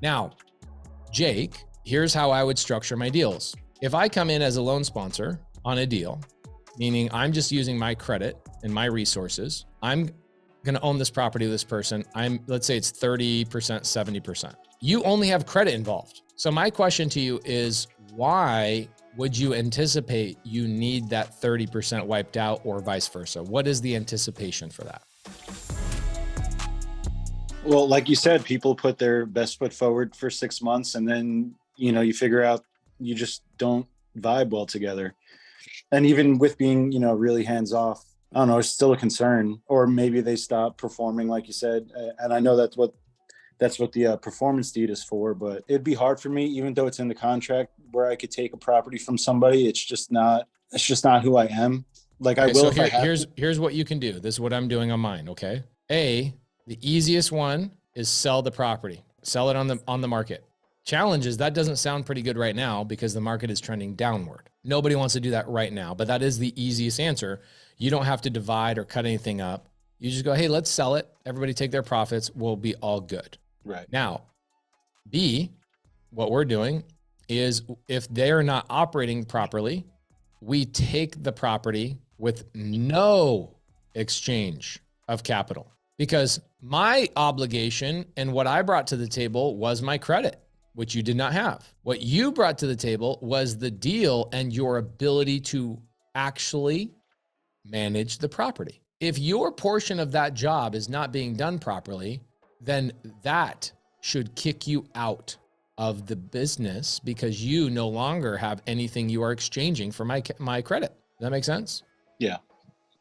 Now, Jake, here's how I would structure my deals. If I come in as a loan sponsor on a deal, meaning I'm just using my credit and my resources, I'm going to own this property with this person. Let's say it's 30%, 70%. You only have credit involved. So my question to you is, why would you anticipate you need that 30% wiped out or vice versa? What is the anticipation for that? Well, like you said, people put their best foot forward for 6 months and then, you figure out you just don't vibe well together. And even with being, really hands off, I don't know, it's still a concern. Or maybe they stop performing, like you said. And I know that's what the performance deed is for, but it'd be hard for me, even though it's in the contract, where I could take a property from somebody. It's just not who I am. Like, I will. So here's what you can do. This is what I'm doing on mine. Okay. The easiest one is sell the property, sell it on the market. Challenge is that doesn't sound pretty good right now because the market is trending downward. Nobody wants to do that right now, but that is the easiest answer. You don't have to divide or cut anything up. You just go, hey, let's sell it. Everybody take their profits. We'll be all good. Right. Now, B, what we're doing is if they're not operating properly, we take the property with no exchange of capital, because my obligation and what I brought to the table was my credit, which you did not have. What you brought to the table was the deal and your ability to actually manage the property. If your portion of that job is not being done properly, then that should kick you out of the business because you no longer have anything you are exchanging for my credit. Does that make sense? Yeah.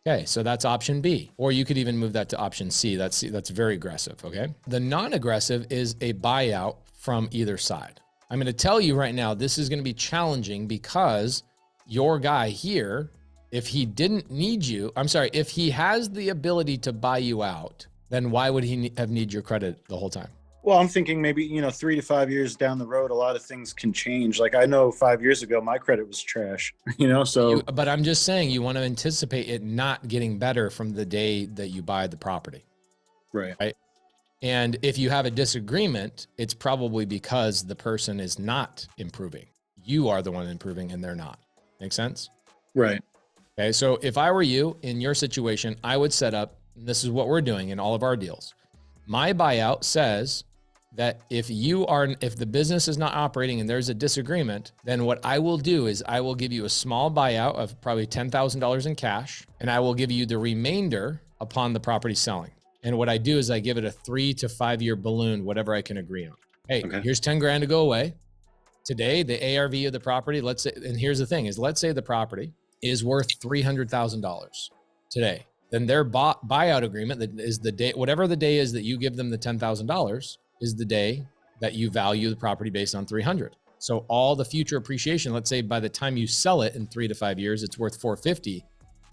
Okay, so that's option B, or you could even move that to option C. That's very aggressive, okay? The non-aggressive is a buyout from either side. I'm gonna tell you right now, this is gonna be challenging because your guy here, if he didn't need you, if he has the ability to buy you out, then why would he have need your credit the whole time? Well, I'm thinking maybe, 3 to 5 years down the road, a lot of things can change. Like, I know 5 years ago, my credit was trash, so. But I'm just saying, you want to anticipate it not getting better from the day that you buy the property. Right. And if you have a disagreement, it's probably because the person is not improving. You are the one improving and they're not. Make sense? Right. Okay. So if I were you in your situation, I would set up, and this is what we're doing in all of our deals. My buyout says that if the business is not operating and there's a disagreement, then what I will do is I will give you a small buyout of probably $10,000 in cash, and I will give you the remainder upon the property selling. And what I do is I give it a 3 to 5 year balloon, whatever I can agree on. Hey, Here's 10 grand to go away. Today, the ARV of the property, let's say, and here's the thing is, let's say the property is worth $300,000 today. Then their buyout agreement, that is the day, whatever the day is that you give them the $10,000, is the day that you value the property based on 300. So all the future appreciation, let's say by the time you sell it in 3 to 5 years, it's worth 450.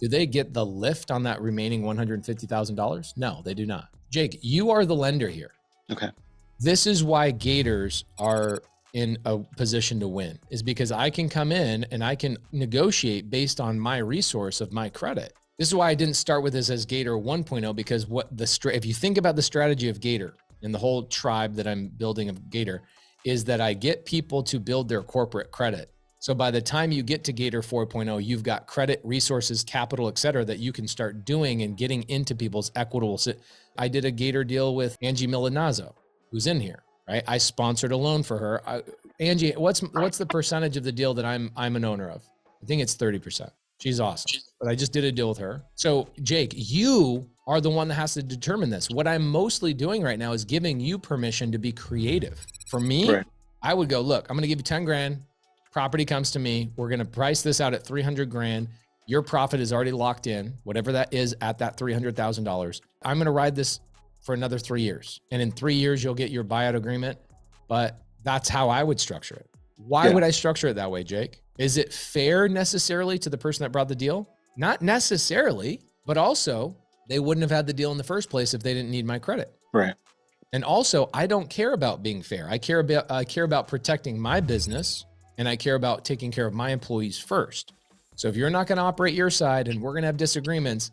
Do they get the lift on that remaining $150,000? No, they do not. Jake, you are the lender here. Okay. This is why Gators are in a position to win, is because I can come in and I can negotiate based on my resource of my credit. This is why I didn't start with this as Gator 1.0, because if you think about the strategy of Gator and the whole tribe that I'm building of Gator, is that I get people to build their corporate credit. So by the time you get to Gator 4.0, you've got credit, resources, capital, et cetera, that you can start doing and getting into people's equitable. I did a Gator deal with Angie Milanazzo, who's in here, right? I sponsored a loan for her. Angie, what's the percentage of the deal that I'm an owner of? I think it's 30%. She's awesome, but I just did a deal with her. So Jake, you are the one that has to determine this. What I'm mostly doing right now is giving you permission to be creative. For me, right. I would go, look, I'm going to give you 10 grand. Property comes to me. We're going to price this out at 300 grand. Your profit is already locked in, whatever that is at that $300,000. I'm going to ride this for another 3 years. And in 3 years, you'll get your buyout agreement. But that's how I would structure it. Why would I structure it that way, Jake? Is it fair necessarily to the person that brought the deal? Not necessarily, but also they wouldn't have had the deal in the first place if they didn't need my credit. Right. And also, I don't care about being fair. I care about protecting my business, and I care about taking care of my employees first. So if you're not going to operate your side and we're going to have disagreements,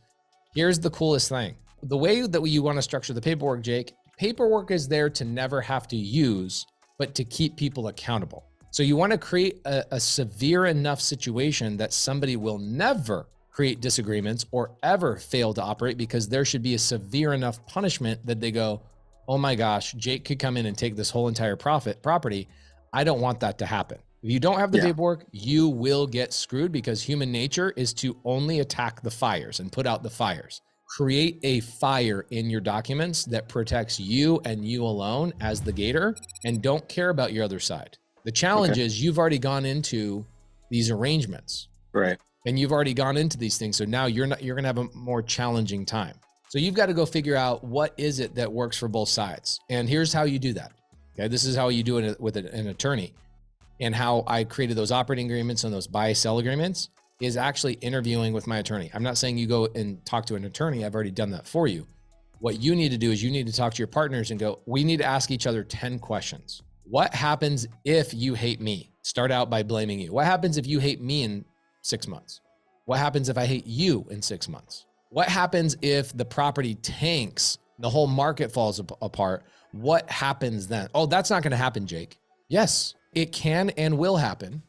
here's the coolest thing. The way that you want to structure the paperwork, Jake, paperwork is there to never have to use but to keep people accountable. So you want to create a severe enough situation that somebody will never create disagreements or ever fail to operate, because there should be a severe enough punishment that they go, oh my gosh, Jake could come in and take this whole entire property. I don't want that to happen. If you don't have the paperwork, you will get screwed, because human nature is to only attack the fires and put out the fires. Create a fire in your documents that protects you and you alone as the gator, and don't care about your other side. The challenge is you've already gone into these arrangements. Right. And you've already gone into these things. So now you're going to have a more challenging time. So you've got to go figure out what is it that works for both sides. And here's how you do that. Okay. This is how you do it with an attorney, and how I created those operating agreements and those buy-sell agreements is actually interviewing with my attorney. I'm not saying you go and talk to an attorney. I've already done that for you. What you need to do is you need to talk to your partners and go, we need to ask each other 10 questions. What happens if you hate me? Start out by blaming you. What happens if you hate me in 6 months? What happens if I hate you in 6 months? What happens if the property tanks, the whole market falls apart? What happens then? Oh, that's not going to happen, Jake. Yes, it can and will happen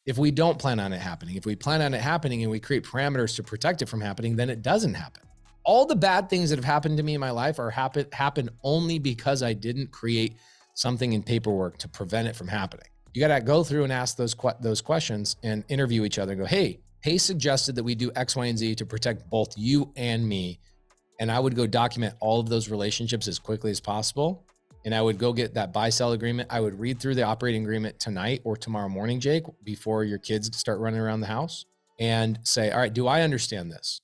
if we don't plan on it happening. If we plan on it happening and we create parameters to protect it from happening, then it doesn't happen. All the bad things that have happened to me in my life happen only because I didn't create something in paperwork to prevent it from happening. You got to go through and ask those questions and interview each other and go, hey, Pace suggested that we do X, Y, and Z to protect both you and me. And I would go document all of those relationships as quickly as possible. And I would go get that buy-sell agreement. I would read through the operating agreement tonight or tomorrow morning, Jake, before your kids start running around the house, and say, all right, do I understand this?